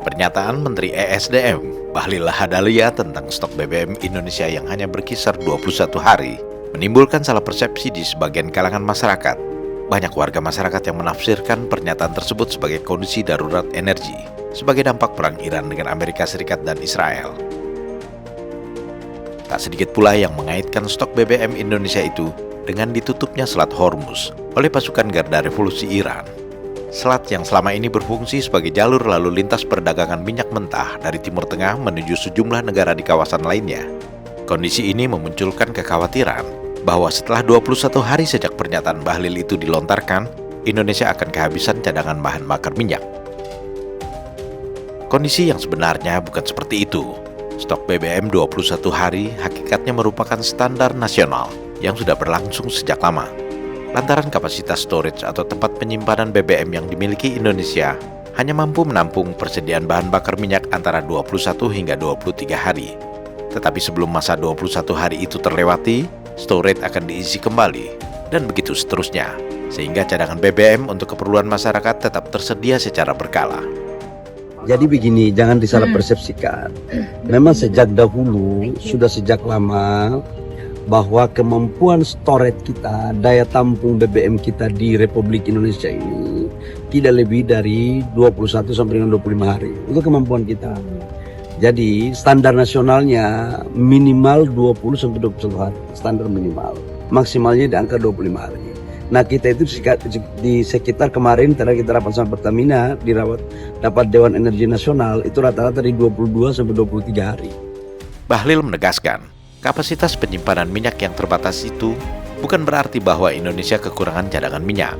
Pernyataan Menteri ESDM Bahlil Lahadalia tentang stok BBM Indonesia yang hanya berkisar 21 hari menimbulkan salah persepsi di sebagian kalangan masyarakat. Banyak warga masyarakat yang menafsirkan pernyataan tersebut sebagai kondisi darurat energi sebagai dampak perang Iran dengan Amerika Serikat dan Israel. Tak sedikit pula yang mengaitkan stok BBM Indonesia itu dengan ditutupnya Selat Hormuz oleh pasukan Garda Revolusi Iran. Selat yang selama ini berfungsi sebagai jalur lalu lintas perdagangan minyak mentah dari Timur Tengah menuju sejumlah negara di kawasan lainnya. Kondisi ini memunculkan kekhawatiran bahwa setelah 21 hari sejak pernyataan Bahlil itu dilontarkan, Indonesia akan kehabisan cadangan bahan bakar minyak. Kondisi yang sebenarnya bukan seperti itu. Stok BBM 21 hari hakikatnya merupakan standar nasional yang sudah berlangsung sejak lama. Lantaran kapasitas storage atau tempat penyimpanan BBM yang dimiliki Indonesia hanya mampu menampung persediaan bahan bakar minyak antara 21 hingga 23 hari. Tetapi sebelum masa 21 hari itu terlewati, storage akan diisi kembali, dan begitu seterusnya, sehingga cadangan BBM untuk keperluan masyarakat tetap tersedia secara berkala. Jadi begini, jangan disalah persepsikan. Memang sejak dahulu, sudah sejak lama, bahwa kemampuan storage kita, daya tampung BBM kita di Republik Indonesia ini tidak lebih dari 21 sampai dengan 25 hari. Itu kemampuan kita. Jadi standar nasionalnya minimal 20 sampai 21 hari, standar minimal. Maksimalnya di angka 25 hari. Nah, kita itu di sekitar kemarin tadi kita rapat sama Pertamina, dapat Dewan Energi Nasional itu rata-rata di 22 sampai 23 hari. Bahlil menegaskan, kapasitas penyimpanan minyak yang terbatas itu bukan berarti bahwa Indonesia kekurangan cadangan minyak.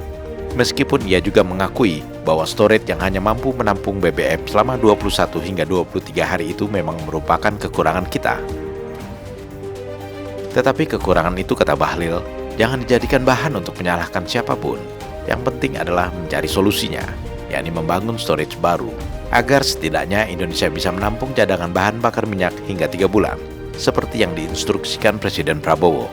Meskipun ia juga mengakui bahwa storage yang hanya mampu menampung BBM selama 21 hingga 23 hari itu memang merupakan kekurangan kita. Tetapi kekurangan itu, kata Bahlil, jangan dijadikan bahan untuk menyalahkan siapapun. Yang penting adalah mencari solusinya, yakni membangun storage baru, agar setidaknya Indonesia bisa menampung cadangan bahan bakar minyak hingga 3 bulan. Seperti yang diinstruksikan Presiden Prabowo.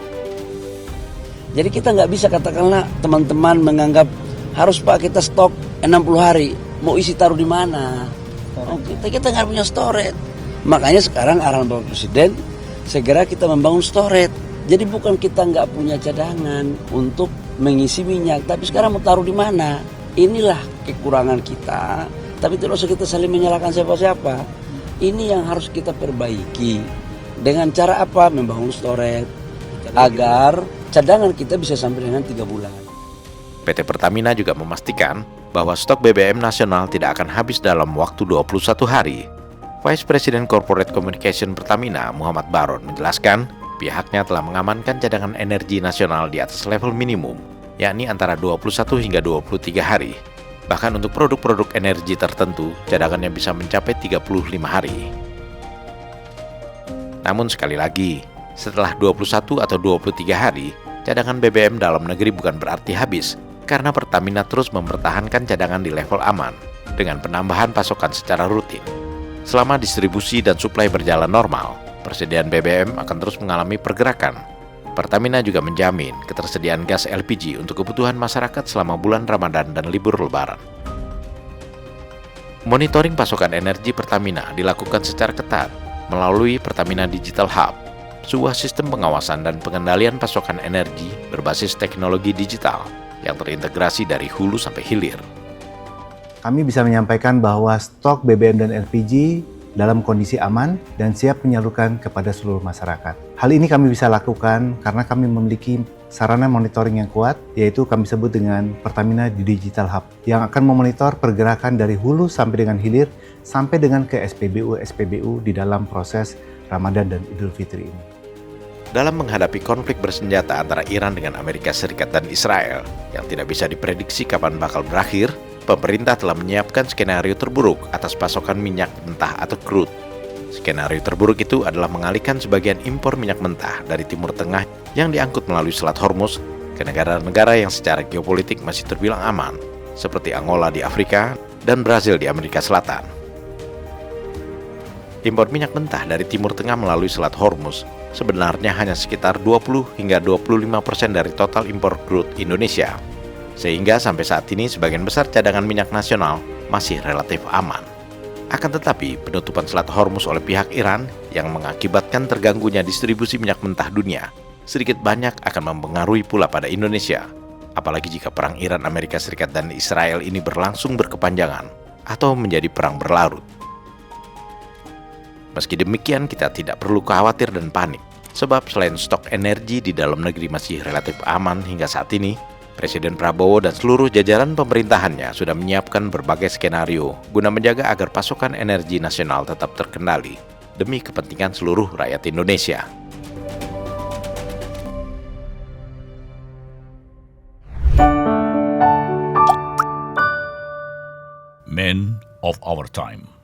Jadi kita nggak bisa katakanlah teman-teman menganggap harus Pak kita stok 60 hari, mau isi taruh di mana? Kita nggak punya storage. Makanya sekarang arahan Bapak Presiden segera kita membangun storage. Jadi bukan kita nggak punya cadangan untuk mengisi minyak, tapi sekarang mau taruh di mana? Inilah kekurangan kita. Tapi tidak usah kita saling menyalahkan siapa-siapa. Ini yang harus kita perbaiki. Dengan cara apa? Membangun storage agar cadangan kita bisa sampai dengan 3 bulan. PT Pertamina juga memastikan bahwa stok BBM nasional tidak akan habis dalam waktu 21 hari. Vice President Corporate Communication Pertamina, Muhammad Baron, menjelaskan pihaknya telah mengamankan cadangan energi nasional di atas level minimum, yakni antara 21 hingga 23 hari. Bahkan untuk produk-produk energi tertentu, cadangannya bisa mencapai 35 hari. Namun sekali lagi, setelah 21 atau 23 hari, cadangan BBM dalam negeri bukan berarti habis, karena Pertamina terus mempertahankan cadangan di level aman, dengan penambahan pasokan secara rutin. Selama distribusi dan suplai berjalan normal, persediaan BBM akan terus mengalami pergerakan. Pertamina juga menjamin ketersediaan gas LPG untuk kebutuhan masyarakat selama bulan Ramadan dan libur Lebaran. Monitoring pasokan energi Pertamina dilakukan secara ketat melalui Pertamina Digital Hub, sebuah sistem pengawasan dan pengendalian pasokan energi berbasis teknologi digital yang terintegrasi dari hulu sampai hilir. Kami bisa menyampaikan bahwa stok BBM dan LPG dalam kondisi aman dan siap menyalurkan kepada seluruh masyarakat. Hal ini kami bisa lakukan karena kami memiliki sarana monitoring yang kuat, yaitu kami sebut dengan Pertamina Digital Hub, yang akan memonitor pergerakan dari hulu sampai dengan hilir, sampai dengan ke SPBU di dalam proses Ramadan dan Idul Fitri ini. Dalam menghadapi konflik bersenjata antara Iran dengan Amerika Serikat dan Israel yang tidak bisa diprediksi kapan bakal berakhir, pemerintah telah menyiapkan skenario terburuk atas pasokan minyak mentah atau crude. Skenario terburuk itu adalah mengalihkan sebagian impor minyak mentah dari Timur Tengah yang diangkut melalui Selat Hormuz ke negara-negara yang secara geopolitik masih terbilang aman, seperti Angola di Afrika dan Brazil di Amerika Selatan. Impor minyak mentah dari Timur Tengah melalui Selat Hormuz sebenarnya hanya sekitar 20 hingga 25% dari total impor crude Indonesia. Sehingga sampai saat ini sebagian besar cadangan minyak nasional masih relatif aman. Akan tetapi, penutupan Selat Hormuz oleh pihak Iran yang mengakibatkan terganggunya distribusi minyak mentah dunia sedikit banyak akan mempengaruhi pula pada Indonesia. Apalagi jika perang Iran, Amerika Serikat, dan Israel ini berlangsung berkepanjangan atau menjadi perang berlarut. Meski demikian, kita tidak perlu khawatir dan panik, sebab selain stok energi di dalam negeri masih relatif aman hingga saat ini, Presiden Prabowo dan seluruh jajaran pemerintahannya sudah menyiapkan berbagai skenario guna menjaga agar pasokan energi nasional tetap terkendali demi kepentingan seluruh rakyat Indonesia. Men of our time.